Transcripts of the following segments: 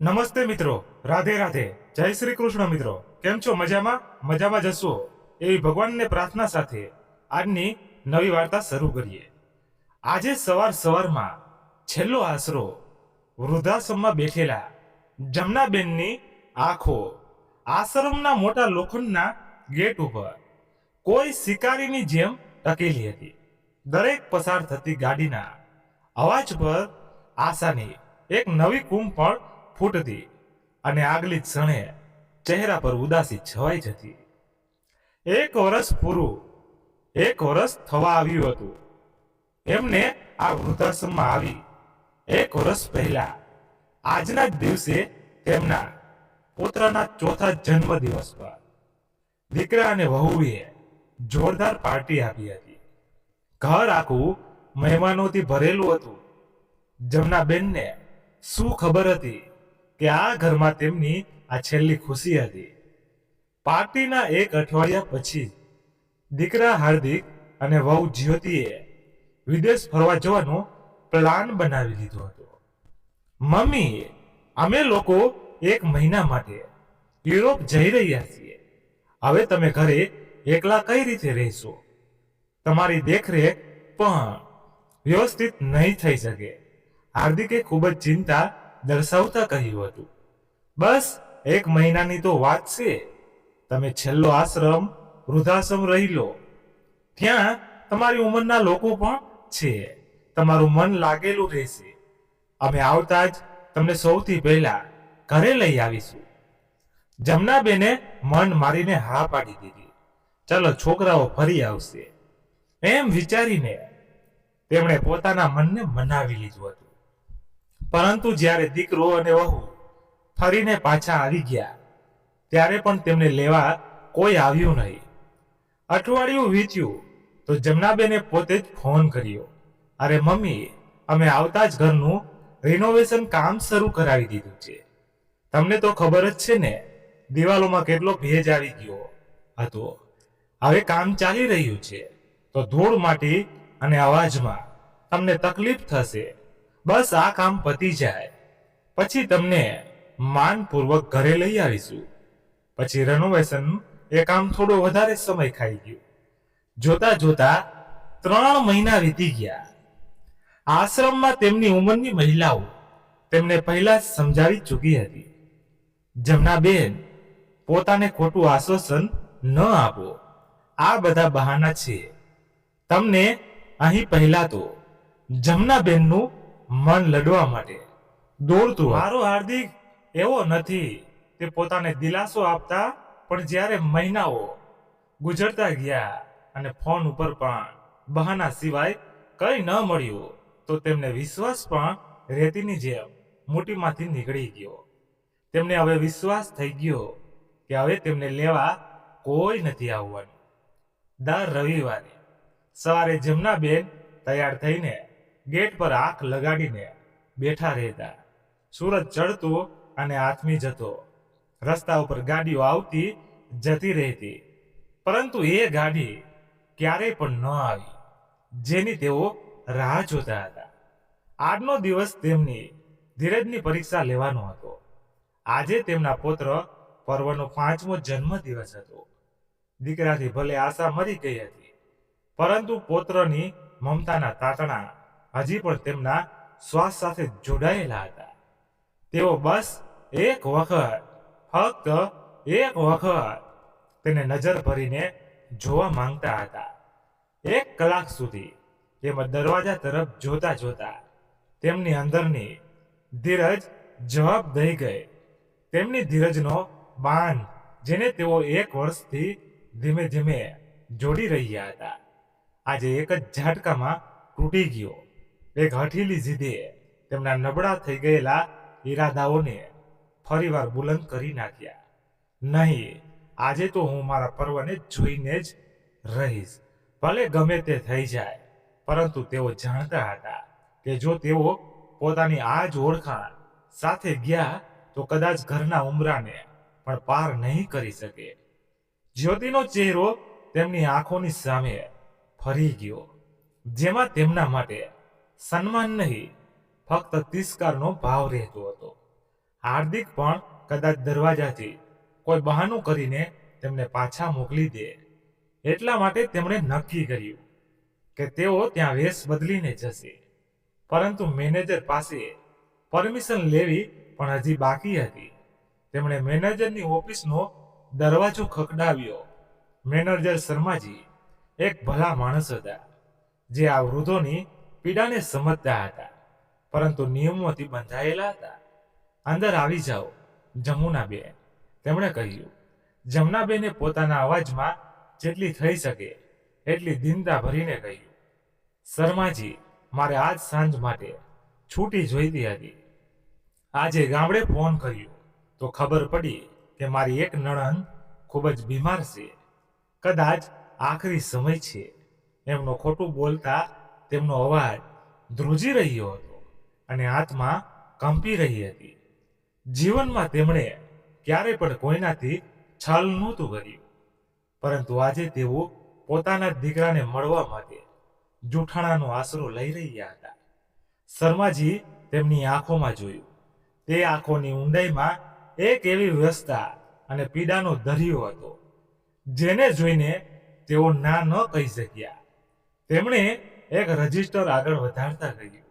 નમસ્તે મિત્રો, રાધે રાધે, જય શ્રી કૃષ્ણ મિત્રો. કેમ છો? મજામાં? મજામાં જશો એવી ભગવાનને પ્રાર્થના સાથે આજની નવી વાર્તા શરૂ કરીએ. આજે સવાર સવારમાં છેલ્લો આશરો વૃદ્ધાશ્રમમાં બેઠેલા જમનાબેનની આંખો આશ્રમના મોટા લોખંડના ગેટ ઉપર કોઈ શિકારીની જેમ ટકેલી હતી. દરેક પસાર થતી ગાડીના અવાજ પર આશાની એક નવી કુંભ પણ ફૂટતી અને આગલી ક્ષણે ચહેરા પર ઉદાસી છવાઈ જતી. એક વર્ષ થવા આવ્યું હતું એમને આ વૃદ્ધાશ્રમમાં આવી. એક વર્ષ પહેલા આજના જ દિવસે તેમના પુત્રના ચોથા જન્મ દિવસ પર દીકરા અને વહુએ જોરદાર પાર્ટી આપી હતી. ઘર આખું મહેમાનોથી ભરેલું હતું. જમનાબેનને શું ખબર હતી કે આ ઘરમાં તેમની આ છેલ્લી ખુશી હતી. પાર્ટીના એક અઠવાડિયા પછી દીકરા હાર્દિક અને વહુ જ્યોતિએ વિદેશ ફરવા જવાનો પ્લાન બનાવી લીધો હતો. મમ્મી, અમે લોકો 1 મહિના માટે યુરોપ જઈ રહ્યા છીએ. હવે તમે ઘરે એકલા કઈ રીતે રહેશો? તમારી દેખરેખ પણ વ્યવસ્થિત નહીં થઈ શકે. હાર્દિકે ખૂબ જ ચિંતા દર્શાવતા કહ્યું હતું. બસ 1 મહિનાની તો વાત છે. તમે છેલ્લો વૃદ્ધાશ્રમ રહી લો. ત્યાં તમારી ઉંમરના લોકો પણ છે. તમારું મન લાગેલું રહેશે. અમે આવતા જ તમને સૌથી પહેલા ઘરે લઈ આવીશું. જમનાબેને મન મારીને હા પાડી દીધી. ચલો, છોકરાઓ ફરી આવશે એમ વિચારીને તેમણે પોતાના મનને મનાવી લીધું હતું. પરંતુ જ્યારે દીકરો અને વહુ ફરીને પાછા આવી ગયા ત્યારે પણ તેમને લેવા કોઈ આવ્યું નહીં. અઠવાડિયું વીત્યું તો જમનાબેને પોતે જ ફોન કર્યો. અરે મમ્મી, અમે આવતા જ ઘરનું રિનોવેશન કામ શરૂ કરાવી દીધું છે. તમને તો ખબર જ છે ને, દિવાલોમાં કેટલો ભેજ આવી ગયો હતો. હવે કામ ચાલી રહ્યું છે તો ધૂળ માટી અને અવાજમાં તમને તકલીફ થશે. બસ આ કામ પતી જાય પછી તમને માનપૂર્વક ઘરે લઈ આવીશું. પછી રેનોવેશન એ કામ થોડો વધારે સમય ખાઈ ગયું. જોતા જોતા 3 મહિના વીતી ગયા. આશ્રમમાં તેમની ઉંમરની મહિલાઓ તેમને પહેલા જ સમજાવી ચૂકી હતી. જમનાબેન, પોતાને ખોટું આશ્વાસન ન આપો. આ બધા બહાના છે. તમને અહીં પહેલા તો જમનાબેનનું મન લડવા માટે દોડતું. મારો હાર્દિક એવો નથી. તે પોતાને દિલાસો આપતા, પણ જ્યારે મહિનાઓ ગુજરતા ગયા અને ફોન ઉપર પણ બહાના સિવાય કંઈ ન મળ્યું તો તેમને વિશ્વાસ પણ રેતીની જેમ મુઠ્ઠીમાંથી નીકળી ગયો. તેમને હવે વિશ્વાસ થઈ ગયો કે હવે તેમને લેવા કોઈ નથી આવવાનું. દર રવિવારે સવારે જમનાબેન તૈયાર થઈને ગેટ પર આંખ લગાડીને બેઠા રહેતા. સૂરજ ચડતો અને આથમી જતો. રસ્તા ઉપર ગાડીઓ આવતી જતી રહેતી, પરંતુ એ ગાડી ક્યારેય પણ ન આવી જેની તેઓ રાહ જોતા હતા. આજનો દિવસ તેમની ધીરજની પરીક્ષા લેવાનો હતો. આજે તેમના પુત્ર પર્વનો 5મો જન્મદિવસ હતો. દીકરાથી ભલે આશા મરી ગઈ હતી, પરંતુ પુત્રની મમતાના તાતણા હજી પણ તેમના શ્વાસ સાથે જોડાયેલા હતા. તેઓ બસ ફક્ત એક વખત તેને નજર ભરીને જોવા માંગતા હતા. 1 કલાક સુધી એમાં દરવાજા તરફ જોતા જોતા તેમની અંદરની ધીરજ જવાબ દઈ ગઈ. તેમની ધીરજનો બાંધ, જેને તેઓ 1 વર્ષથી ધીમે ધીમે જોડી રહ્યા હતા, આજે એક જ ઝાટકામાં તૂટી ગયો. એક હઠીલી જીદે તેમના નબળા થઈ ગયેલા ઈરાદાઓને ફરીવાર બુલંદ કરી નાખ્યા. નહીં, આજે તો હું મારા પર્વને જોઈને જ રહીશ, ભલે ગમે તે થઈ જાય. પરંતુ તેઓ જાણતા હતા કે જો તેઓ પોતાની આ જ ઓળખાણ સાથે ગયા તો કદાચ ઘરના ઉંબરાને પણ પાર નહીં કરી શકે. જ્યોતિનો ચહેરો તેમની આંખોની સામે ફરી ગયો, જેમાં તેમના માટે સન્માન નહીં, ફક્ત તિરસ્કારનો ભાવ રહેતો હતો. હાર્દિક પણ કદાચ દરવાજાથી કોઈ બહાનું કરીને તેમને પાછા મોકલી દે, એટલા માટે તેમણે નક્કી કર્યું કે તેઓ ત્યાં વેશ બદલીને જશે. પરંતુ મેનેજર પાસે પરમિશન લેવી પણ હજી બાકી હતી. તેમણે મેનેજરની ઓફિસનો દરવાજો ખખડાવ્યો. મેનેજર શર્માજી એક ભલા માણસ હતા, જે આ વૃદ્ધોની પીડાને સમજતા હતા, પરંતુ નિયમોથી બંધાયેલા હતા. અંદર આવી જાઓ, જમુનાબેન, તેમણે કહ્યું. જમનાબેને પોતાના અવાજમાં જેટલી થઈ શકે એટલી દીનતા ભરીને કહ્યું, શર્માજી, મારે આજ સાંજ માટે છૂટી જોઈતી હતી. આજે ગામડે ફોન કર્યો તો ખબર પડી કે મારી એક નણંદ ખૂબ જ બીમાર છે. કદાચ આખરી સમય છે. એમનો ખોટું બોલતા તેમનો અવાજ ધ્રુજી રહ્યો હતો અને આત્મા કંપી રહી હતી. જીવનમાં તેમણે ક્યારે પણ કોઈનાથી છલ નહોતું કર્યું, પરંતુ આજે તેઓ પોતાના દીકરાને મળવા માટે જૂઠાણાનો આશરો લઈ રહ્યા હતા. શર્માજી તેમની આંખોમાં જોયું. તે આંખોની ઊંડાઈમાં એક એવી વ્યવસ્થા અને પીડાનો દરિયો હતો, જેને જોઈને તેઓ ના ન કહી શક્યા. તેમણે એક રજિસ્ટર આગળ વધારતા કહ્યું,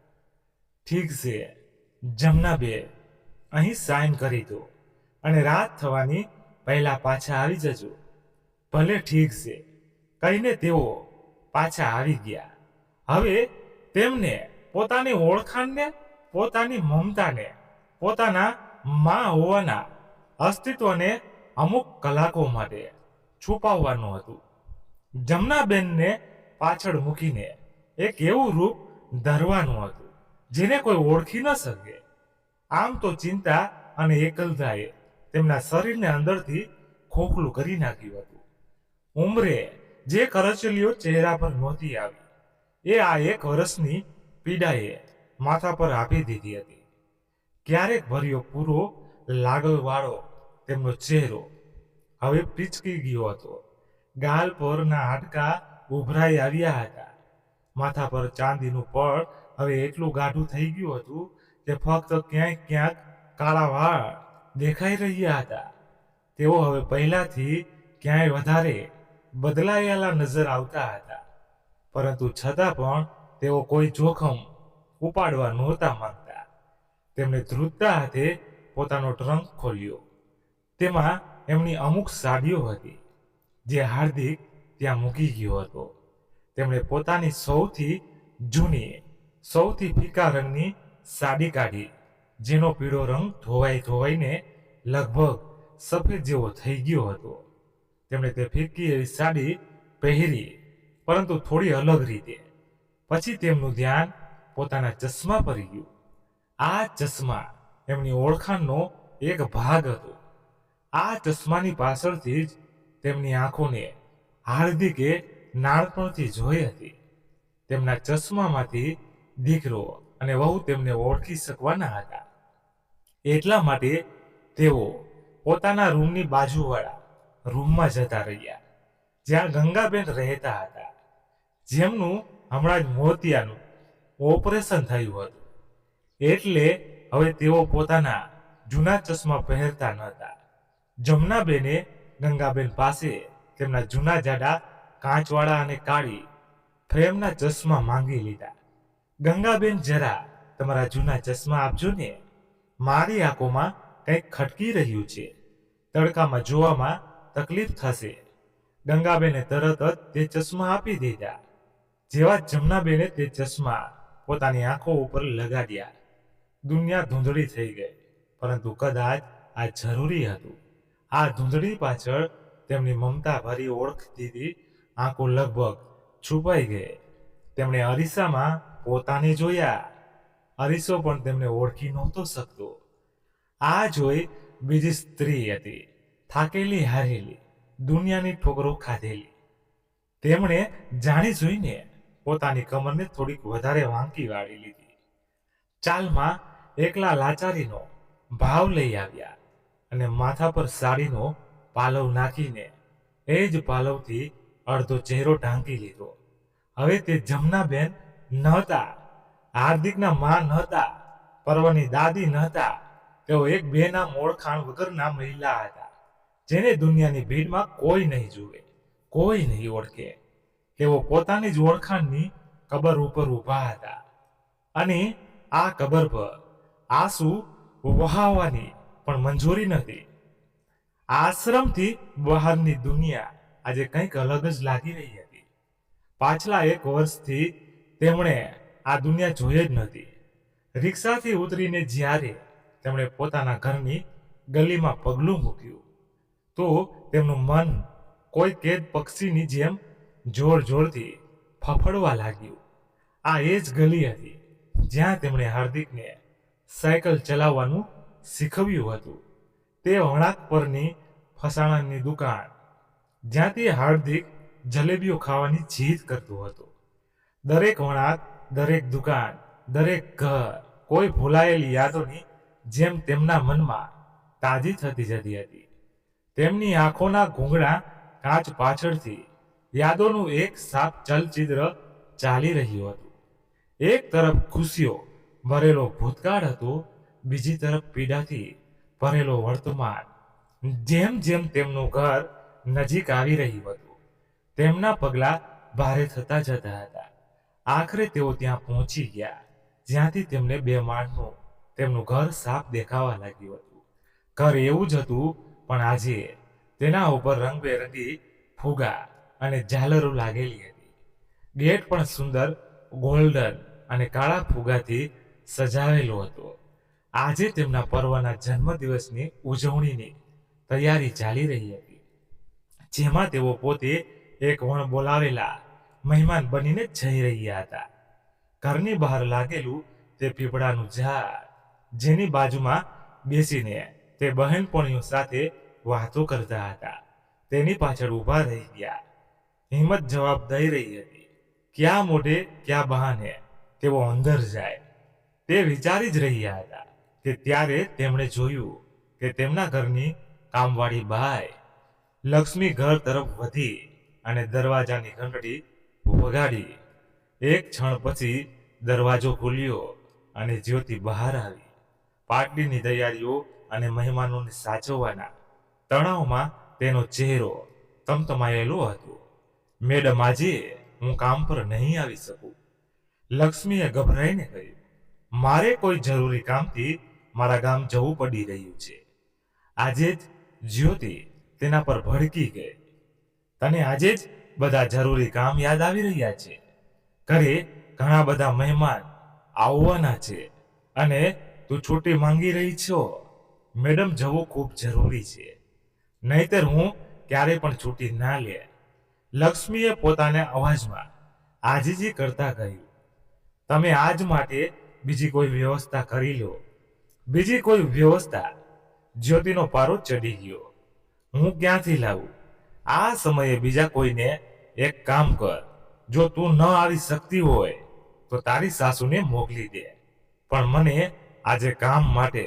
ઠીક છે જમનાબેન, અહીં સાઇન કરી દો અને રાત થવાની પહેલા પાછા આવી જજો. ભલે ઠીક છે, કહીને તેઓ પાછા આવી ગયા. હવે તેમને પોતાની ઓળખાણને, પોતાની મમતાને, પોતાના મા હોવાના અસ્તિત્વને અમુક કલાકો માટે છુપાવવાનું હતું. જમનાબેનને પાછળ મૂકીને એક એવું રૂપ ધરવાનું હતું જેને કોઈ ઓળખી ન શકે. આમ તો ચિંતા અને એકલતાએ તેમના શરીરને અંદરથી ખોખલું કરી નાખ્યું હતું. ઉંમરે જે કરચલીઓ ચહેરા પર નહોતી આવી, એ આ એક વર્ષની પીડાએ માથા પર આપી દીધી હતી. ક્યારેક ભર્યો પૂરો લાગલવાળો તેમનો ચહેરો હવે પીચકી ગયો હતો. ગાલ પરના હાડકાં ઉભરાઈ આવ્યા હતા. માથા પર ચાંદીનું પડ હવે એટલું ગાઢું થઈ ગયું હતું કે ફક્ત ક્યાંક ક્યાંક કાળા વાળ દેખાઈ રહ્યા હતા. તેઓ હવે પહેલાથી ક્યાંય વધારે બદલાયેલા નજર આવતા હતા, પરંતુ છતાં પણ તેઓ કોઈ જોખમ ઉપાડવા નહોતા માંગતા. તેમણે ધ્રુજતા હાથે પોતાનો ટ્રંક ખોલ્યો. તેમાં એમની અમુક સાડીઓ હતી જે હાર્દિક ત્યાં મૂકી ગયો હતો. તેમણે પોતાની સૌથી જૂની, સૌથી ફીકા રંગની સાડી કાઢી, જેનો પીળો રંગ ધોવાઈને લગભગ સફેદ જેવો થઈ ગયો હતો. તેમણે તે ફીકી એવી સાડી પહેરી, પરંતુ થોડી અલગ રીતે. પછી તેમનું ધ્યાન પોતાના ચશ્મા પર ગયું. આ ચશ્મા એમની ઓળખાણનો એક ભાગ હતો. આ ચશ્માની પાછળથી જ તેમની આંખોને હાર્દિકે નાનપણથી જોઈ હતી. તેમના ચશ્મામાંથી દીકરો અને વહુ તેમને ઓળખી શકવાના હતા. એટલા માટે તેઓ પોતાના રૂમની બાજુવાળા રૂમમાં જતા રહ્યા, જ્યાં ગંગાબેન રહેતા હતા, જેમનું હમણાં જ મોતિયાનું ઓપરેશન થયું હતું. એટલે હવે તેઓ પોતાના જૂના ચશ્મા પહેરતા નહોતા. જમનાબેને ગંગાબેન પાસે તેમના જૂના જાડા કાચવાળા અને કાળી ફ્રેમના ચશ્મા માંગી લીધા. ગંગાબેન, જરા તમારા જૂના ચશ્મા આપજો ને, મારી આંખોમાં કંઈક ખટકી રહ્યું છે, તડકામાં જોવામાં તકલીફ થશે. ગંગાબેને તરત જ તે ચશ્મા આપી દીધા. જેવા જમનાબેને તે ચશ્મા પોતાની આંખો ઉપર લગાડ્યા, દુનિયા ધૂંધળી થઈ ગઈ. પરંતુ કદાચ આ જરૂરી હતું. આ ધૂંધળી પાછળ તેમની મમતા ભરી ઓળખતી આંખો લગભગ છુપાઈ ગઈ. તેમણે અરીસામાં પોતાને જોયા. અરીસો પણ તેમને ઓળખી નહોતો શકતો. આ જોઈ બીજી સ્ત્રી હતી, થાકેલી હારેલી, દુનિયાની ઠોકરો ખાધેલી. તેમણે જાણી જોઈને પોતાની કમરને થોડીક વધારે વાંકી વાળી લીધી. ચાલમાં એકલા લાચારીનો ભાવ લઈ આવ્યા અને માથા પર સાડીનો પાલવ નાખીને એ જ પાલવથી અડધો ચહેરો ઢાંકી લીધો. હવે તે જમનાબેન નહોતા, હાર્દિકના મા નહોતા, પર્વની દાદી નહોતા. તેઓ એક બેના મોળખાણ વગરના મહિલા હતા, જેને દુનિયાની ભીડમાં કોઈ નહીં જુએ, કોઈ નહીં ઓળખે. તેઓ પોતાની જ ઓળખાણની કબર ઉપર ઊભા હતા, અને આ કબર પર આંસુ વહાવવાની પણ મંજૂરી નથી. આશ્રમથી બહારની દુનિયા આજે કંઈક અલગ જ લાગી રહી હતી. પાછલા 1 વર્ષથી તેમણે આ દુનિયા જોઈ જ નથી. રિક્ષાથી ઉતરીને જ્યારે તેમણે પોતાના ઘરની ગલીમાં પગલું મૂક્યું, તો તેમનું મન કોઈ કેદ પક્ષીની જેમ જોર જોરથી ફફડવા લાગ્યું. આ એ જ ગલી હતી જ્યાં તેમણે હાર્દિકને સાયકલ ચલાવવાનું શીખવ્યું હતું. તે વળાંક પરની ફસાણાની દુકાન, જ્યાંથી હાર્દિક જલેબીઓ ખાવાની જીદ કરતો હતો. દરેક વળાંક, દરેક દુકાન, દરેક ઘર કોઈ ભૂલાયેલી યાદોની જેમ તેમના મનમાં તાજી થતી જતી હતી. તેમની આંખોના ઘૂંઘળા કાચ પાછળથી યાદોનું એક સાફ ચલચિત્ર ચાલી રહ્યું હતું. એક તરફ ખુશીઓ ભરેલો ભૂતકાળ હતો, બીજી તરફ પીડાથી ભરેલો વર્તમાન. જેમ જેમ તેમનું ઘર નજીક આવી રહ્યું હતું, તેમના પગલાં ભારે થતા જતા હતા. આખરે તેઓ ત્યાં પહોંચી ગયા જ્યાંથી તેમને 2 માળનું તેમનું ઘર સાફ દેખાવા લાગ્યું હતું. ઘર એવું જ હતું, પણ આજે તેના ઉપર રંગબેરંગી ફુગા અને ઝાલરો લાગેલી હતી. ગેટ પણ સુંદર ગોલ્ડન અને કાળા ફુગાથી સજાવેલો હતો. આજે તેમના પર્વના જન્મદિવસની ઉજવણીની તૈયારી ચાલી રહી હતી, જેમાં તેઓ પોતે એક વણ બોલાવેલા મહેમાન બનીને જઈ રહ્યા હતા. ઘરની બહાર લાગેલું તે પીપળાનું ઝાડ, જેની બાજુમાં બેસીને તે બહેનપણીઓ સાથે વાતો કરતા હતા, તેની પાછળ ઊભા રહી ગયા. હિંમત જવાબ દઈ રહી હતી. ક્યાં મોઢે ક્યાં બહાને તેઓ અંદર જાય, તે વિચારી જ રહ્યા હતા કે ત્યારે તેમણે જોયું કે તેમના ઘરની કામવાળી બાઈ લક્ષ્મી ઘર તરફ વધી અને દરવાજાની ઘંટડી વગાડી. એક ક્ષણ પછી દરવાજો ખુલ્યો અને જ્યોતિ બહાર આવી. પાટલીની તૈયારીઓ અને મહેમાનોને સાચવવાના તણાવમાં તેનો ચહેરો તમતમાયેલો હતો. મેડમ, આજે હું કામ પર નહીં આવી શકું, લક્ષ્મીએ ગભરાઈને કહ્યું. મારે કોઈ જરૂરી કામથી મારા ગામ જવું પડી રહ્યું છે. આજે જ જ્યોતિ તેના પર ભડકી ગઈ. તને આજે જ બધા જરૂરી કામ યાદ આવી રહ્યા છે? ઘરે ઘણા બધા મહેમાન આવવાના છે અને તું છૂટી માંગી રહી છો. મેડમ, જવું ખૂબ જરૂરી છે, નહીતર હું ક્યારેય પણ છૂટી ના લે. લક્ષ્મીએ પોતાના અવાજમાં આજીજી કરતા કહ્યું. તમે આજ માટે બીજી કોઈ વ્યવસ્થા કરી લો. બીજી કોઈ વ્યવસ્થા? જ્યોતિનો પારો ચડી ગયો. હું ક્યાંથી લાવું? આ સમયે બીજા કોઈને એક કામ કર. જો તું ન આવી શકતી હોય તો તારી સાસુને મોકલી દે, પણ મને આજે કામ માટે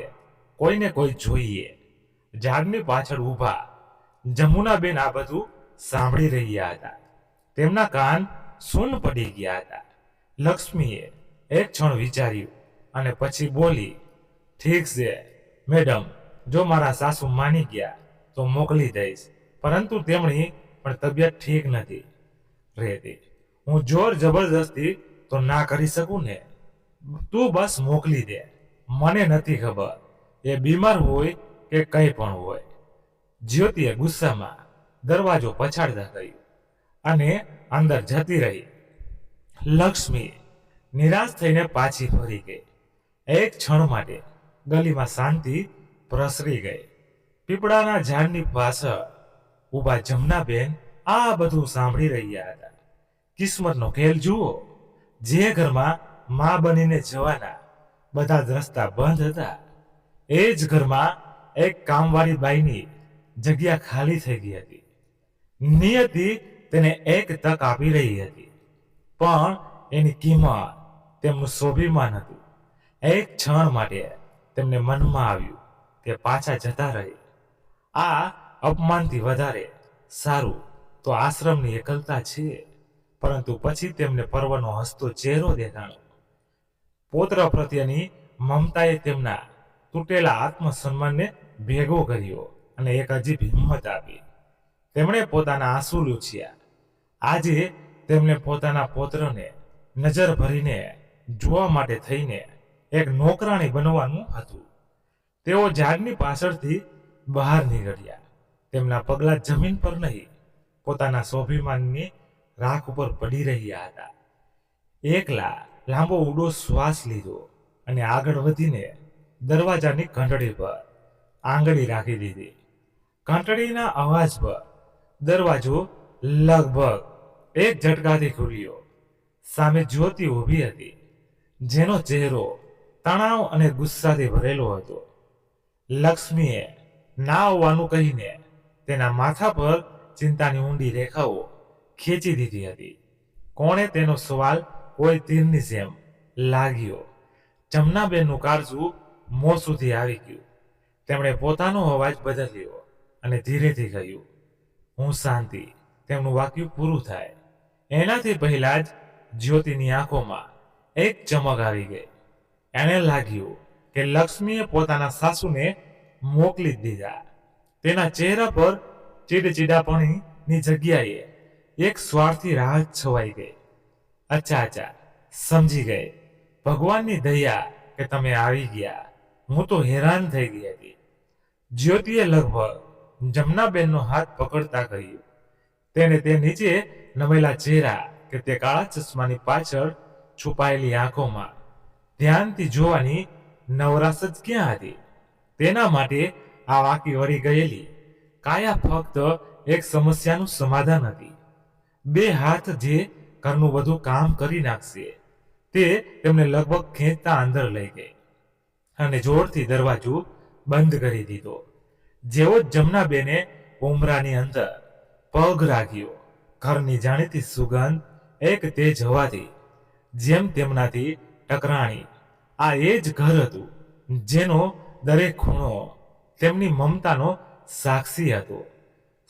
કોઈને કોઈ જોઈએ. ઝાડની પાછળ ઊભા જમુનાબેન આ બધું સાંભળી રહ્યા હતા. તેમના કાન સૂન પડી ગયા હતા. લક્ષ્મીએ એક ક્ષણ વિચાર્યું અને પછી બોલી. ઠીક છે મેડમ, જો મારા સાસુ માની ગયા તો મોકલી દઈશ, પરંતુ તેમની પણ તબિયત ઠીક નથી રહેતી. હું જોર જબરદસ્તી તો ના કરી શકું ને. તું બસ મોકલી દે. મને નથી ખબર એ બીમાર હોય કે કંઈ પણ હોય. જ્યોતિએ ગુસ્સામાં દરવાજો પછાડતા કહ્યું અને અંદર જતી રહી. લક્ષ્મી નિરાશ થઈને પાછી ફરી ગઈ. એક ક્ષણ માટે ગલીમાં શાંતિ પ્રસરી ગઈ. પીપળાના ઝાડની પાછળ ઊભા જમનાબેન આ બધું સાંભળી રહ્યા હતા. કિસ્મતનો ખેલ જુઓ. જે ઘરમાં મા બનીને જવાના બધા જ રસ્તા બંધ હતા, એ જ ઘરમાં એક કામવાળી બાઈની જગ્યા ખાલી થઈ ગઈ હતી. નિયતિ તેને એક તક આપી રહી હતી, પણ એની કિંમત તેમનું સ્વાભિમાન હતું. એક ક્ષણ માટે તેમને મનમાં આવ્યું કે પાછા જતા રહે. આ અપમાનથી વધારે સારું તો આશ્રમની એકલતા છે. પરંતુ પછી તેમને પર્વનો હસતો ચહેરો દેખાણો. પૌત્ર પ્રત્યેની મમતાએ તેમના તૂટેલા આત્મસન્માનને ભેગો કર્યો અને એક અજીબ હિંમત આપી. તેમણે પોતાના આંસુ લૂછ્યા. આજે તેમને પોતાના પૌત્રને નજર ભરીને જોવા માટે થઈને એક નોકરાણી બનવાનું હતું. તેઓ ઝાડની પાછળથી બહાર નીકળ્યા. તેમના પગલાં જમીન પર નહીં, પોતાના સ્વાભિમાનની રાખ ઉપર પડી રહ્યા હતા. એકલા લાંબો ઊંડો શ્વાસ લીધો અને આગળ વધીને દરવાજાની ઘંટડી પર આંગળી રાખી દીધી. ઘંટડીના અવાજ પર દરવાજો લગભગ એક ઝટકાથી ખુલ્યો. સામે જ્યોતિ ઊભી હતી, જેનો ચહેરો તણાવ અને ગુસ્સાથી ભરેલો હતો. લક્ષ્મીએ ના આવવાનું કહીને તેના માથા પર ચિંતાની ઊંડી રેખાઓ ખેંચી દીધી હતી. કોણે તેનો સવાલ કોઈ તીરની જેમ લાગ્યો. જમનાબેનનું કાળજું મોં સુધી આવી ગયું. તેમણે પોતાનો અવાજ બદલ્યો અને ધીરેથી કહ્યું, હું શાંતિ. તેમનું વાક્ય પૂરું થાય એનાથી પહેલા જ જ્યોતિની આંખોમાં એક ચમક આવી ગઈ. એને લાગ્યું કે લક્ષ્મીએ પોતાના સાસુને મોકલી જ દીધા. તેના ચહેરા પર ચીડચીડાપણીની જગ્યાએ એક સ્વાર્થી રાહત છવાઈ ગઈ. અચ્છા, સમજી ગઈ. ભગવાનની દયા કે તમે આવી ગયા. હું તો હેરાન થઈ ગઈ હતી. જ્યોતિએ લગભગ જમનાબેનનો હાથ પકડતા કહ્યું. તેને તે નીચે નમેલા ચહેરા કે તે કાળા ચશ્માની પાછળ છુપાયેલી આંખોમાં ધ્યાનથી જોવાની નવરાશ જ ક્યાં હતી. તેના માટે આ વાકી વળી ગયેલી કાયા ફક્ત એક સમસ્યાનું સમાધાન હતી. બે હાથ જે ઘરનું બધું કામ કરી નાખશે તે તેમને લગભગ ખેંચતા અંદર લઈ ગઈ અને જોરથી દરવાજો બંધ કરી દીધો. જેવો જ જમનાબેને ઉમરાની અંદર પગ રાખ્યો, ઘરની જાણીતી સુગંધ એક તેજ હવાથી જેમ તેમનાથી ટકરાણી. આ એ જ ઘર હતું જેનો દરેક ખૂણો તેમની મમતાનો સાક્ષી હતો.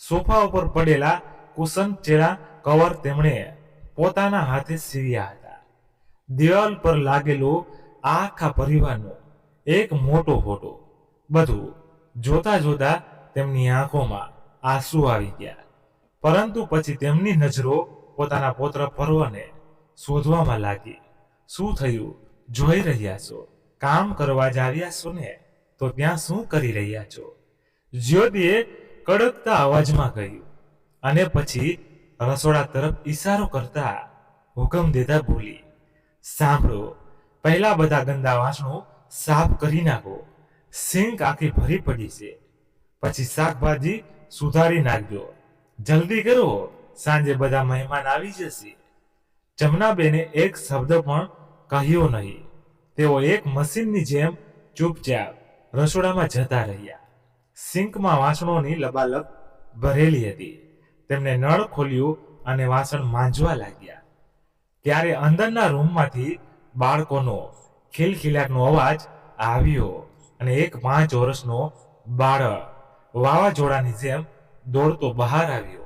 સોફા ઉપર પડેલા કુશન ચેરા કવર તેમણે પોતાના હાથે સીવ્યા હતા. દિવાલ પર લાગેલો આખા પરિવારનો એક મોટો ફોટો. બધું જોતા જોતા તેમની આંખોમાં આંસુ આવી ગયા. પરંતુ પછી તેમની નજરો પોતાના પૌત્ર પર્વને શોધવામાં લાગી. શું થયું? જોઈ રહ્યા છો? કામ કરવા જ આવ્યા છો ને? તો ત્યાં શું કરી રહ્યા છો? જ્યોતિએ કડકતા અવાજમાં કહ્યું અને પછી રસોડા તરફ ઈશારો કરતા હુકમ દેતા બોલી, સાંભળો, પહેલા બધા ગંદા વાસણો સાફ કરી નાખો. સિંક આખી ભરી પડી છે. પછી શાકભાજી સુધારી નાખજો. જલ્દી કરો, સાંજે બધા મહેમાન આવી જશે. જમનાબેને એક શબ્દ પણ કહ્યો નહીં. તેઓ એક મશીનની જેમ ચૂપચાપ રસોડામાં જતા રહ્યા. સિંકમાં વાસણોની લબાલબ ભરેલી હતી. તેમણે નળ ખોલ્યું અને વાસણ માંજવા લાગ્યા. ત્યારે અંદરના રૂમમાંથી બાળકોનો ખિલખિલાટનો અવાજ આવ્યો અને એક 5 વર્ષનો બાળક વાવાઝોડાની જેમ દોડતો બહાર આવ્યો.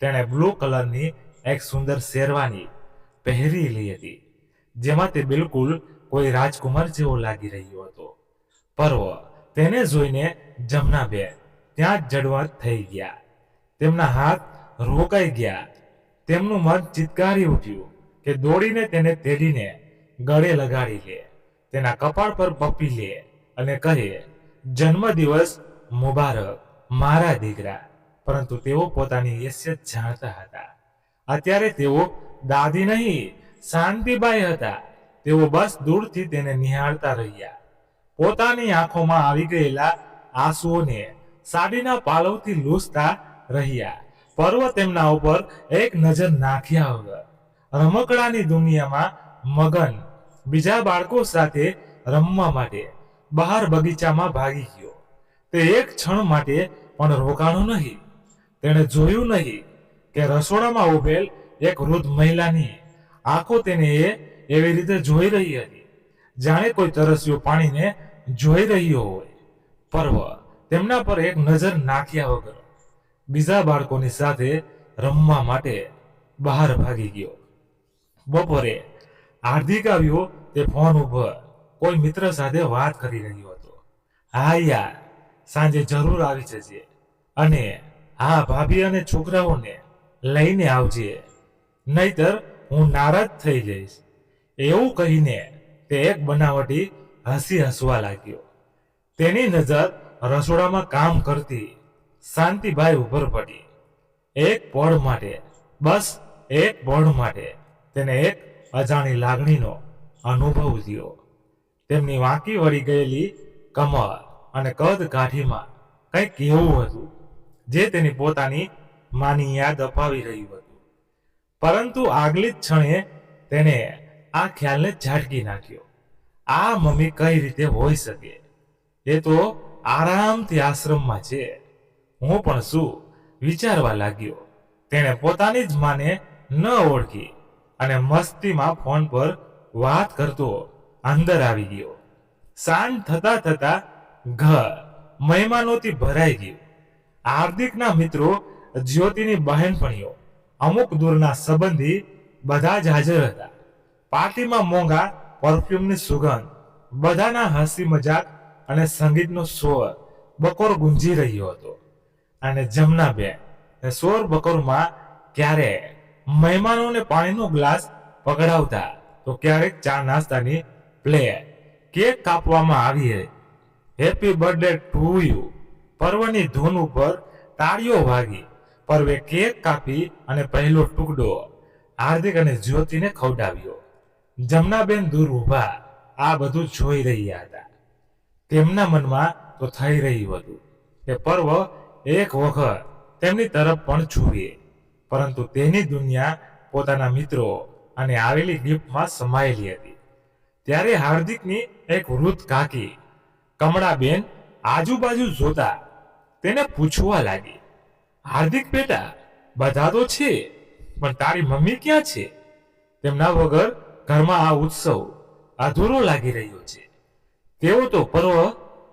તેણે બ્લુ કલરની એક સુંદર શેરવાની પહેરેલી હતી, જેમાં તે બિલકુલ કોઈ રાજકુમાર જેવો લાગી રહ્યો હતો. પર્વ તેને જોઈને જમનાબેન ત્યાં જ જડવત થઈ ગયા. તેમના હાથ રોકાઈ ગયા. તેમનું મન ચિત્કારી ઉઠ્યું કે દોડીને તેને તેડીને ગળે લગાડી લે, તેના કપાળ પર પપ્પી લે અને કહે, જન્મદિવસ મુબારક મારા દીકરા. પરંતુ તેઓ પોતાની હેસિયત જાણતા હતા. અત્યારે તેઓ દાદી નહીં, શાંતિબાઈ હતા. તેઓ બસ દૂરથી તેને નિહાળતા રહ્યા. પોતાની આંખોમાં આવી ગયેલા આંસુઓને સાડીના પાલવથી લૂછતા રહ્યા. પર્વ તેમના ઉપર એક નજર નાખ્યા વગર રમકડાની દુનિયામાં મગન બીજા બાળકો સાથે રમવા માટે બહાર બગીચામાં ભાગી ગયો. તે એક ક્ષણ માટે પણ રોકાણો નહીં. તેણે જોયું નહીં કે રસોડામાં ઉભેલ એક વૃદ્ધ મહિલાની આંખો તેને એવી રીતે જોઈ રહી હતી જાણે કોઈ તરસ્યું પાણીને જોઈ રહ્યો હોય. પર્વ તેમના પર એક નજર નાખ્યા વગર બીજા બાળકોની સાથે રમવા માટે બહાર ભાગી ગયો. બપોરે હાર્દિક આવ્યો. તે ફોન ઉપર કોઈ મિત્ર સાથે વાત કરી રહ્યો હતો. હા યાર, સાંજે જરૂર આવી જજે. અને હા, ભાભી અને છોકરાઓને લઈને આવજે, નહીતર હું નારાજ થઈ જઈશ. એવું કહીને તે એક બનાવટી હસી હસવા લાગ્યો. તેની નજર રસોડામાં કામ કરતી શાંતિભાઈ ઉપર પડી. એક પળ માટે, બસ એક પળ માટે તેને એક અજાણી લાગણીનો અનુભવ થયો. તેમની વાંકી વળી ગયેલી કમર અને કદ કાઠીમાં કંઈક એવું હતું જે તેની પોતાની માની યાદ અપાવી રહ્યું હતું. પરંતુ આગલી જ ક્ષણે તેને આ ખ્યાલને ઝાટકી નાખ્યો. આ મમ્મી કઈ રીતે હોઈ શકે? એ તો આરામથી આશ્રમમાં છે. હું પણ શું વિચારવા લાગ્યો. તેણે પોતાની જ માને ન ઓળખી અને મસ્તીમાં ફોન પર વાત કરતો અંદર આવી ગયો. સાંજ થતા થતા ઘર મહેમાનોથી ભરાઈ ગયું. હાર્દિકના મિત્રો, જ્યોતિની બહેનપણીઓ, અમુક દૂરના સંબંધી બધા જ હાજર હતા. પાર્ટીમાં મોંઘા પરફ્યુમની સુગંધ, બધાના હસી મજાક અને સંગીતનો સ્વર બકોર ગુંજી રહ્યો હતો. અને જમનાબેન શોર બકોરમાં ક્યારેક મહેમાનોને પાણીનો ગ્લાસ પકડાવતા તો ક્યારેક ચા નાસ્તાની પ્લેટ, કેક કાપવામાં આવી. હેપી બર્થડે ટુ યુ પર્વની ધૂન ઉપર તાળીઓ વાગી. પર્વે કેક કાપી અને પહેલો ટુકડો હાર્દિક અને જ્યોતિને ખવડાવ્યો. જમનાબેન દૂર ઊભા આ બધું જોઈ રહ્યા હતા. તેમના મનમાં તો થઈ રહ્યું હતું કે પર્વ એક વખત તેમની તરફ પણ જુએ, પરંતુ તેની દુનિયા પોતાના મિત્રો અને આવેલી ગિફ્ટમાં સમાયેલી હતી. ત્યારે હાર્દિકની એક વૃદ્ધ કાકી કમળાબેન આજુબાજુ જોતા તેને પૂછવા લાગી, હાર્દિક બેટા, બધા તો છે, પણ તારી મમ્મી ક્યાં છે? તેમના વગર ઘરમાં આ ઉત્સવ અધૂરો લાગી રહ્યો છે. તેઓ તો પર્વ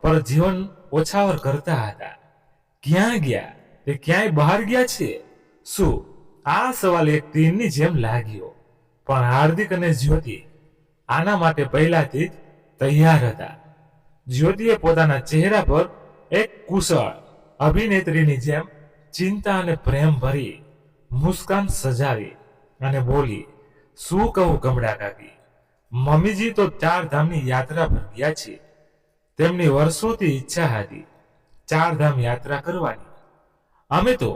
પર જીવન ઓછાવર કરતા હતા. ક્યાં ગયા? તે ક્યાંય બહાર ગયા છે? શું? આ સવાલ એક તીરની જેમ લાગ્યો. પણ હાર્દિક અને જ્યોતિ આના માટે પહેલાથી જ તૈયાર હતા. જ્યોતિએ પોતાના ચહેરા પર એક કુશળ અભિનેત્રીની જેમ ચિંતા અને પ્રેમ ભરી મુસ્કાન સજાવી અને બોલી, શું કહું કમળા કાકી, મમ્મીજી તો 4 ધામની યાત્રા પર ગયા છે. તેમની વર્ષોથી ઈચ્છા હતી 4 ધામ યાત્રા કરવાની. અમે તો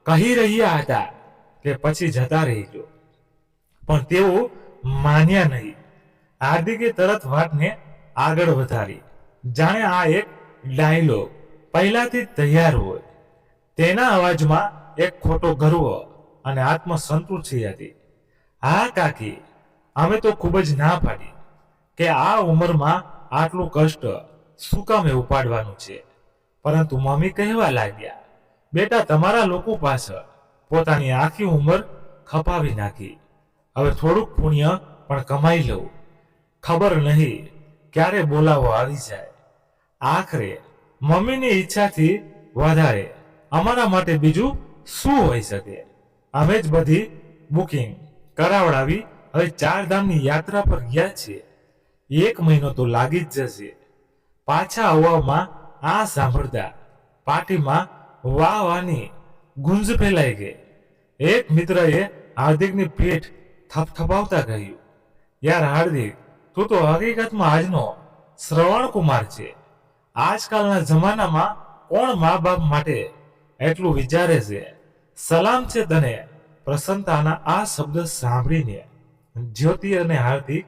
કહી રહ્યા હતા કે પછી જતા રહીજો, પણ તેઓ માન્યા નહીં. હાર્દિકે તરત વાતને આગળ વધારી, જાણે આ એક ડાયલોગ પહેલાથી જ તૈયાર હોય. તેના અવાજમાં એક ખોટો ગર્વ અને આત્મસંતુષ્ટિ હતી. હા કાકી, અમે તો ખૂબ જ ના પાડી કે આ ઉંમરમાં આટલું કષ્ટ શું કામે ઉપાડવાનું છે. પરંતુ મમ્મી કહેવા લાગ્યા, બેટા, તમારા લોકો પાછળ પોતાની આખી ઉંમર ખપાવી નાખી. હવે થોડુંક પુણ્ય પણ કમાઈ લઉં. ખબર નહીં ક્યારે બોલાવો આવી જાય. આખરે મમ્મીની ઈચ્છાથી વધારે અમારા માટે બીજું શું હોઈ શકે? અમે જ બધી બુકિંગ કરાવડાવી હવે 4 ધામની યાત્રા પર ગયા છીએ. 1 મહિનો તો લાગી જ જશે. પાછા આવવામાં આ સાંભળતા પાર્ટીમાં વાહ વાહની ગુંજ ફેલાઈ ગઈ. એક મિત્રએ હાર્દિકની પીઠ થપથપાવતા કહ્યું, યાર હાર્દિક, તું તો હકીકતમાં આજનો શ્રવણ કુમાર છે. આજકાલના જમાનામાં કોણ મા બાપ માટે એટલું વિચારે છે? સલામ છે તને. પ્રસન્નતાના આ શબ્દ સાંભળીને જ્યોતિ અને હાર્દિક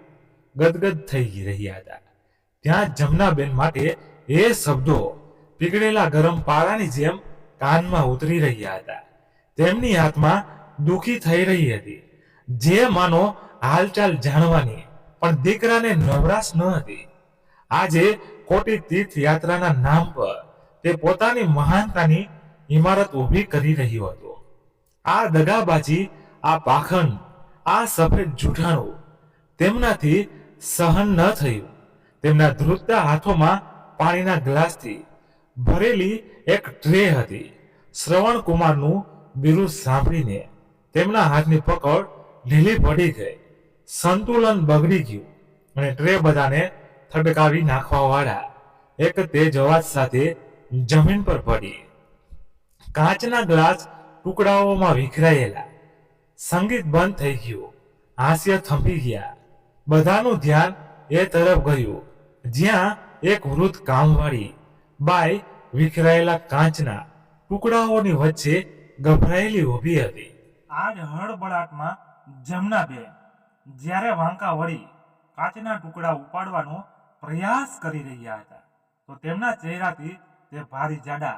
ગદગદ થઈ રહ્યા હતા. ત્યાં જમનાબેન માટે એ શબ્દો પીગળેલા ગરમ પારાની જેમ કાનમાં ઉતરી રહ્યા હતા. તેમની આત્મા દુઃખી થઈ રહી હતી. જે માનો હાલચાલ જાણવાની પણ દીકરાને નવરાશ ન હતી. આજે ખોટી તીર્થ યાત્રાના નામ પર તે પોતાની મહાનતાની ઇમારત ઊભી કરી રહ્યો હતો. આ દગાબાજી, આ પાખંડ, આ સફેદ જૂઠાણું તેમનાથી સહન ન થયું. તેમના ધ્રુજતા હાથોમાં પાણીના ગ્લાસથી ભરેલી એક ટ્રે હતી. શ્રવણ કુમારનું બિરુદ સાંભળીને તેમના હાથની પકડ ઢીલી પડી ગઈ. સંતુલન બગડી ગયું અને ટ્રે બધાને થડકાવી નાખવા વાળા એક તેજ અવાજ સાથે જમીન પર પડી. કાચના ગ્લાસ ટુકડાઓમાં વિખરાયેલા. સંગીત બંધ થઈ ગયું. હાસ્ય થંભી ગયા. બધાનું ધ્યાન એ તરફ ગયું જ્યાં એક વૃદ્ધ કામવાળી બાઈ વિખરાયેલા કાચના ટુકડાઓની વચ્ચે ગભરાયેલી ઊભી હતી. આજ હળબળાટમાં જમનાબેન જ્યારે વાંકા વળી કાચના ટુકડા ઉપાડવાનો પ્રયાસ કરી રહ્યા હતા તો તેમના ચહેરાથી તે ભારી જાડા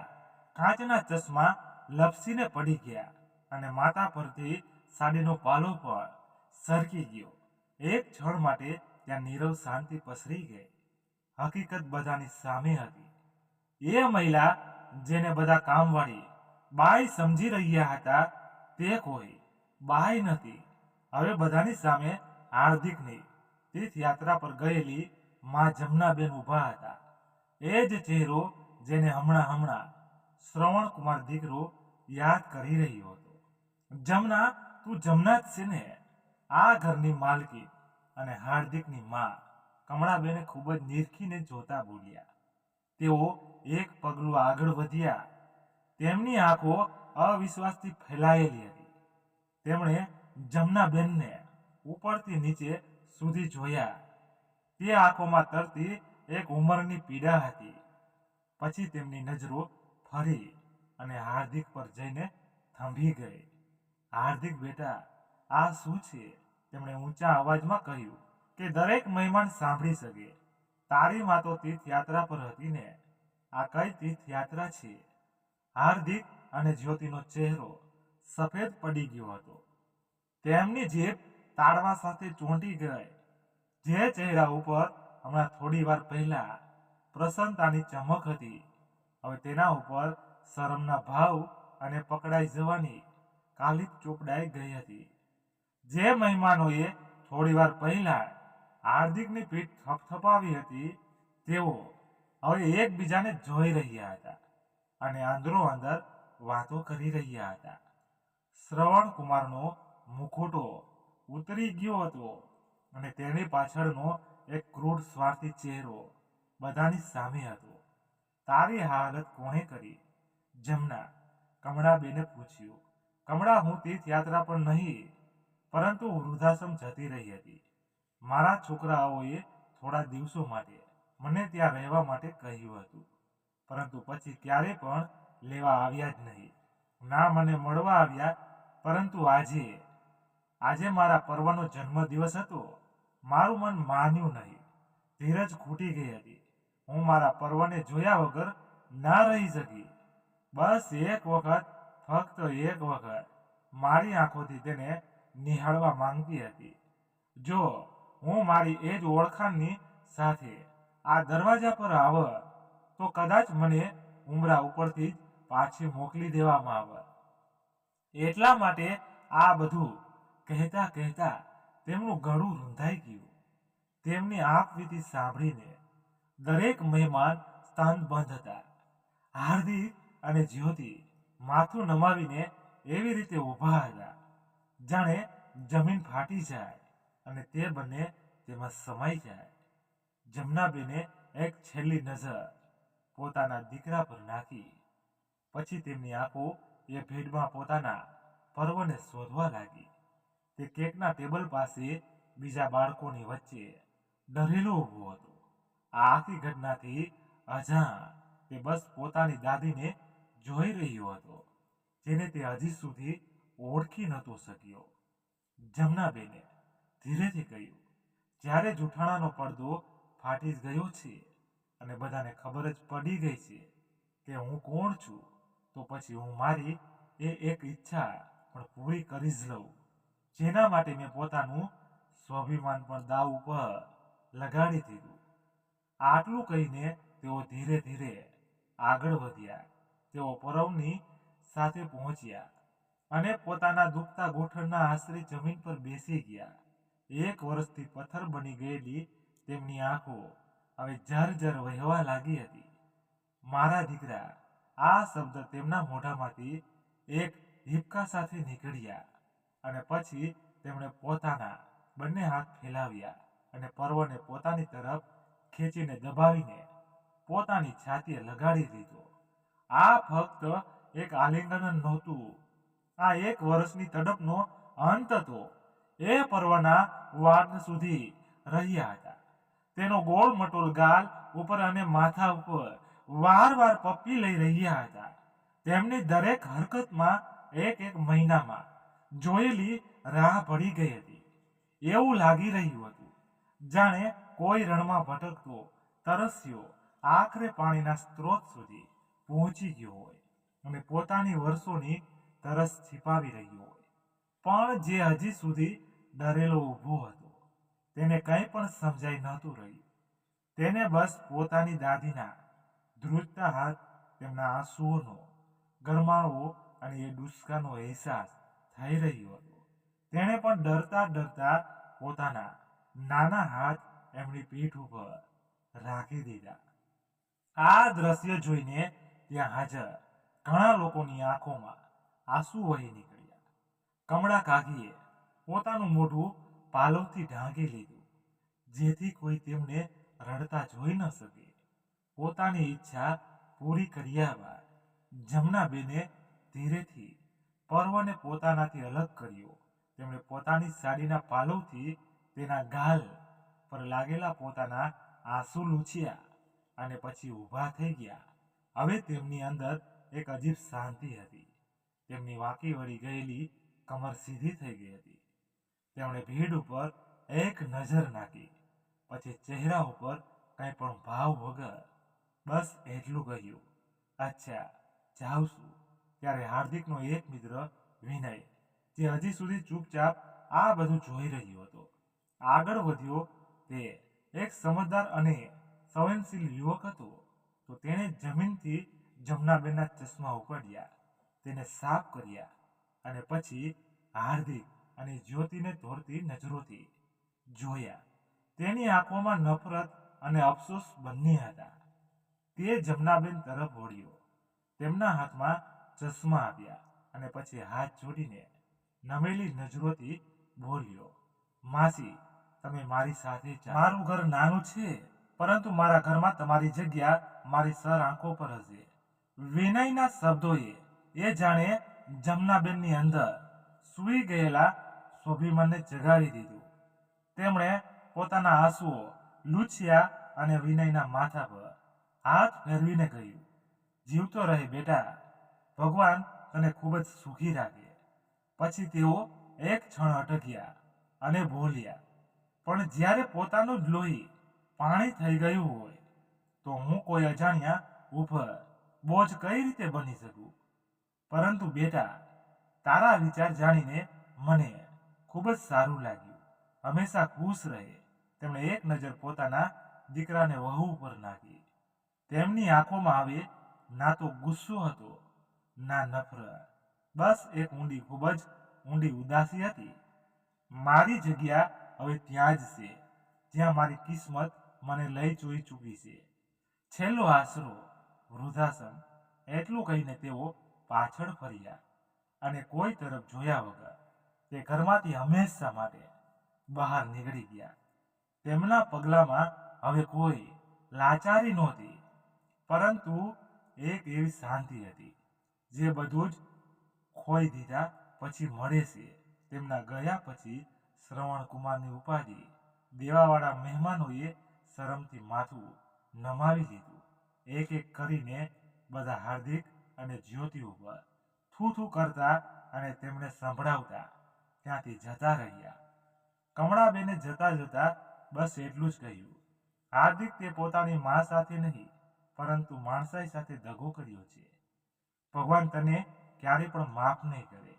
કાચના ચશ્મા લપસીને પડી ગયા અને માથા પરથી સાડીનો પાલો પણ સરકી ગયો. એક ક્ષણ માટે ત્યાં નીરવ શાંતિ પસરી ગઈ. હકીકત બધાની સામે હતી. એ મહિલા જેને બધા કામવાળી બાઈ સમજી રહ્યા હતા તે કોઈ બાઈ નથી. હવે બધાની સામે હાર્દિકની તીર્થયાત્રા પર ગયેલી માં જમનાબેન ઊભા હતા. એ જ ચહેરો જેને હમણાં શ્રવણકુમાર દીકરો યાદ કરી રહ્યો હતો. જમના, તું જમના જ છે ને? આ ઘરની માલકી અને હાર્દિકની માં કમળાબેને ખૂબ જ નિરખીને જોતા બોલ્યા. તેઓ એક પગલું આગળ વધ્યા. તેમની આંખો અવિશ્વાસથી ફેલાયેલી હતી. તેમણે જમનાબેનને ઉપરથી નીચે સુધી જોયા. તે આંખોમાં તરતી એક ઉંમરની પીડા હતી. પછી તેમની નજરો ફરી અને હાર્દિક પર જઈને થંભી ગઈ. હાર્દિક બેટા, આ શું છે? તેમણે ઊંચા અવાજમાં કહ્યું કે દરેક મહેમાન સાંભળી શકે. તારી માં તો તીર્થયાત્રા પર હતી ને? આ કઈ તીર્થયાત્રા છે? હાર્દિક અને જ્યોતિનો ચહેરો સફેદ પડી ગયો હતો. તેમની જીભ તાળવા સાથે ચોંટી ગઈ. જે ચહેરા ઉપર હમણાં થોડી વાર પહેલા પ્રસન્નતાની ચમક હતી, હવે તેના ઉપર શરમના ભાવ અને પકડાઈ જવાની કાલિક ચોપડાઈ ગઈ હતી. જે મહેમાનોએ થોડી વાર પહેલા હાર્દિકની પીઠ થપથપાવી હતી તેઓ હવે એકબીજાને જોઈ રહ્યા હતા અને અંદરો અંદર વાતો કરી રહ્યા હતા. શ્રવણકુમારનો મુખોટો ઉતરી ગયો હતો અને તેની પાછળનો એક ક્રૂર સ્વાર્થી ચહેરો બધાની સામે હતો. તારી હાલત કોણે કરી? જમના, કમળાબેને પૂછ્યું. કમળા, હું તીર્થયાત્રા પર નહીં પરંતુ વૃદ્ધાશ્રમ જતી રહી હતી. મારા છોકરાઓએ થોડા દિવસો માટે મને ત્યાં રહેવા માટે કહ્યું હતું, પરંતુ પછી ક્યારે પણ લેવા આવ્યા જ નહીં. ના મને મળવા આવ્યા, પરંતુ આજે મારા પર્વનો જન્મદિવસ હતો. મારું મન માન્યું નહીં. ધીરજ ખૂટી ગઈ હતી. હું મારા પર્વને જોયા વગર ના રહી શકી. બસ એક વખત, ફક્ત એક વખત મારી આંખોથી તેને નિહાળવા માંગતી હતી. જો હું મારી એ જ ઓળખાણની સાથે આ દરવાજા પર આવત તો કદાચ મને ઉંબરા ઉપરથી જ પાછી મોકલી દેવામાં આવત. એટલા માટે આ બધું કહેતા કહેતા તેમનું ગળું રૂંધાઈ ગયું. તેમની આપવીતી સાંભળીને દરેક મહેમાન સ્તંભ હતા. હાર્દિક અને જ્યોતિ માથું નમાવીને એવી રીતે ઊભા હતા જાણે જમીન ફાટી જાય અને તે બંને તેમાં સમાઈ જાય. જમનાબેને એક છેલ્લી નજર પોતાના દીકરા પર નાખી. પછી તેમની આંખો એ ભેડમાં પોતાના પર્વને શોધવા લાગી. તે કેકના ટેબલ પાસે બીજા બાળકોની વચ્ચે ડરેલો ઊભો હતો. આ આખી ઘટનાથી અજાણ તે બસ પોતાની દાદીને જોઈ રહ્યો હતો, જેને તે હજી સુધી ઓળખી નહોતો શક્યો. જમનાબેને ધીરેથી કહ્યું, જ્યારે જૂઠાણાનો પડદો ફાટી ગયો છે અને બધાને ખબર જ પડી ગઈ છે કે હું કોણ છું, તો પછી હું મારી એ એક ઈચ્છા પણ પૂરી કરી જ લઉં, જેના માટે મેં પોતાનું સ્વાભિમાન પણ દાવ ઉપર લગાડી દીધું. આટલું કહીને તેઓ ધીરે ધીરે આગળ વધ્યા. તેઓ પરવની સાથે પહોંચ્યા અને પોતાના દુખતા ગોઠણના આશરે જમીન પર બેસી ગયા. 1 વર્ષથી પથ્થર બની ગયેલી તેમની આંખો હવે ઝરઝર વહેવા લાગી હતી. મારા દીકરા, આ શબ્દ તેમના મોઢામાંથી એક હિપકા સાથે નીકળ્યા અને પછી તેમણે પોતાના બંને હાથ ફેલાવ્યા અને પર્વને પોતાની તરફ ખેંચીને દબાવીને પોતાની છાતીએ લગાડી દીધો. આ ફક્ત એક આલિંગન નહોતું, આ 1 વર્ષની તડપનો અંત હતો. એ પર્વના વાદ સુધી રહ્યા હતા. તેનો ગોળ મટોલ ગાલ ઉપર અને માથા ઉપર વારવાર પપ્પી લઈ રહ્યા હતા. તેમની દરેક હરકતમાં એક મહિનામાં જોયેલી રાહ પડી ગઈ હતી. એવું લાગી રહ્યું હતું જાણે કોઈ રણમાં ભટકતો તરસ્યો આખરે પાણીના સ્ત્રોત સુધી પહોંચી ગયો હોય અને પોતાની વર્ષોની તરસ છીપાવી રહ્યો હોય. પણ જે હજી સુધી ડરેલો ઊભો હતો તેને કંઈ પણ સમજાઈ નહોતું રહ્યું. તેને બસ પોતાની દાદીના ધ્રુજતા હાથ, તેમના આંસુઓનો ગરમાવો અને એ ડુસ્કાનો અહેસાસ થઈ રહ્યો હતો. તેણે પણ ડરતા ડરતા પોતાના નાના હાથ એમની પીઠ ઉપર રાખી દીધા. આ દ્રશ્ય જોઈને ત્યાં હાજર ઘણા લોકોની આંખોમાં આંસુ વહી નીકળ્યા. કમળા કાકીએ પોતાનું મોઢું પાલવથી ઢાંકી લીધું જેથી કોઈ તેમને રડતા જોઈ ન શકે. પોતાની ઈચ્છા પૂરી કર્યા બાદ જમનાબેને ધીરેથી પર્વને પોતાનાથી અલગ કર્યો. તેમણે પોતાની સાડીના પાલવથી તેના ગાલ પર લાગેલા પોતાના આંસુ લૂછ્યા અને પછી ઊભા થઈ ગયા. હવે તેમની અંદર એક અજીબ શાંતિ હતી. તેમની વાંકી વળી ગયેલી કમર સીધી થઈ ગઈ હતી. તેમણે ભીડ ઉપર એક નજર નાખી, પછી ચહેરા ઉપર કંઈ પણ ભાવ વગર બસ એટલું કહ્યું, અચ્છા જાઉં છું. ત્યારે હાર્દિકનો એક મિત્ર વિનય, જે હજી સુધી ચૂપચાપ આ બધું જોઈ રહ્યો હતો, આગળ વધ્યો. તે એક સમજદાર અને સંવેદનશીલ યુવક હતો. તો તેણે જમીનથી જમનાબેનના ચશ્મા ઉપાડ્યા, તેને સાફ કર્યા અને પછી હાર્દિક અને જ્યોતિને દોડતી નજરોથી જોયા. તેની આંખોમાં નફરત અને અફસોસ બંને હતા. તે જમનાબેન તરફ વળ્યો, તેમના હાથમાં ચશ્મા આપ્યા અને પછી હાથ જોડીને નમેલી નજરોથી બોલ્યો, માસી, તમે મારી સાથે ચાલો. મારું ઘર નાનું છે, પરંતુ મારા ઘરમાં તમારી જગ્યા મારી સર આંખો પર હશે. વિનયના શબ્દોએ એ જાણે જમનાબેનની અંદર સૂઈ ગયેલા સ્વાભિમાનને જગાવી દીધું. તેમણે પોતાના આંસુઓ લૂછ્યા અને વિનયના માથા પર હાથ ફેરવીને કહ્યું, જીવતો રહે બેટા, ભગવાન તને ખૂબ જ સુખી રાખે. પછી તેઓ એક ક્ષણ અટક્યા અને બોલ્યા, પણ જ્યારે પોતાનું જ લોહી પાણી થઈ ગયું હોય તો હું કોઈ અજાણ્યા ઉપર બોજ કઈ રીતે બની શકું? પરંતુ બેટા, તારા વિચાર જાણીને મને ખૂબ જ સારું લાગ્યું. હંમેશા ખુશ રહે. તેમણે એક નજર પોતાના દીકરાને વહુ ઉપર નાખી. તેમની આંખોમાં હવે ના તો ગુસ્સો હતો ના નફરત, બસ એક ઊંડી, ખૂબ જ ઊંડી ઉદાસી હતી. મારી જગ્યા હવે ત્યાં જ છે જ્યાં મારી કિસ્મત મને લઈ જોઈ ચૂકી છે. છેલ્લો આશરો વૃદ્ધાશ્રમ. એટલું કહીને તેઓ પાછળ ફર્યા અને કોઈ તરફ જોયા વગર તે ઘરમાંથી હંમેશા માટે બહાર નીકળી ગયા. તેમના પગલામાં હવે કોઈ લાચારી નહોતી, પરંતુ એક એવી શાંતિ હતી જે બધું જ ખોઈ દીધા પછી મળે છે. તેમના ગયા પછી શ્રવણકુમારની ઉપાધિ દેવાવાળા મહેમાનોએ શરમથી માથું નમાવી લીધું. એક એક કરીને બધા હાર્દિક અને જ્યોતિ ઉપર થૂ થૂ કરતા અને તેમને સંભળાવતા ત્યાંથી જતા રહ્યા. કમળાબેને જતા જતા બસ એટલું જ કહ્યું, હાર્દિક, તે પોતાની મા સાથે નહીં પરંતુ માણસાઈ સાથે દગો કર્યો છે. ભગવાન તને ક્યારે પણ માફ નહીં કરે.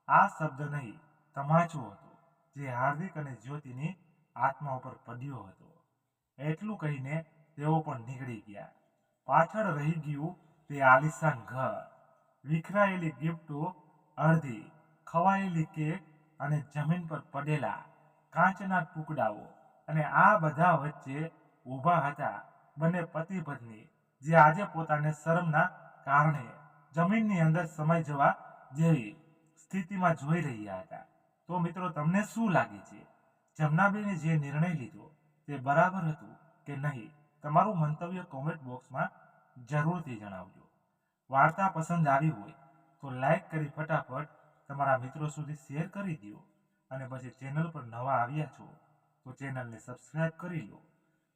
આ શબ્દ નહીં, તમાચો હતો જે હાર્દિક અને જ્યોતિની આત્મા ઉપર પડ્યો હતો. એટલું કહીને તેઓ પણ નીકળી ગયા. પાછળ રહી ગયું તે આલિશાન ઘર, વિખરાયેલી ગિફ્ટો, અડધી ખવાયેલી કેક અને જમીન પર પડેલા કાચના ટુકડાઓ. અને આ બધા વચ્ચે ઊભા હતા બંને પતિ પત્ની, જે આજે પોતાને શરમના કારણે જમીનની અંદર સમાઈ જવા જેવી સ્થિતિમાં જોઈ રહ્યા હતા. તો મિત્રો, તમને શું લાગે છે? જમનાબેને જે નિર્ણય લીધો તે બરાબર હતું કે નહીં? તમારું મંતવ્ય કોમેન્ટ બોક્સમાં જરૂરથી જણાવજો. વાર્તા પસંદ આવી હોય તો લાઈક કરી ફટાફટ તમારા મિત્રો સુધી શેર કરી દો અને પછી ચેનલ પર નવા આવ્યા છો તો ચેનલને સબસ્ક્રાઇબ કરી લો.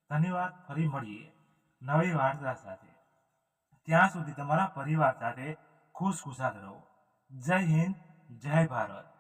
ધન્યવાદ. ફરી મળીએ નવી વાર્તા સાથે. ત્યાં સુધી તમારા પરિવાર સાથે ખુશખુશાલ રહો. જય હિન્દ, જય ભારત.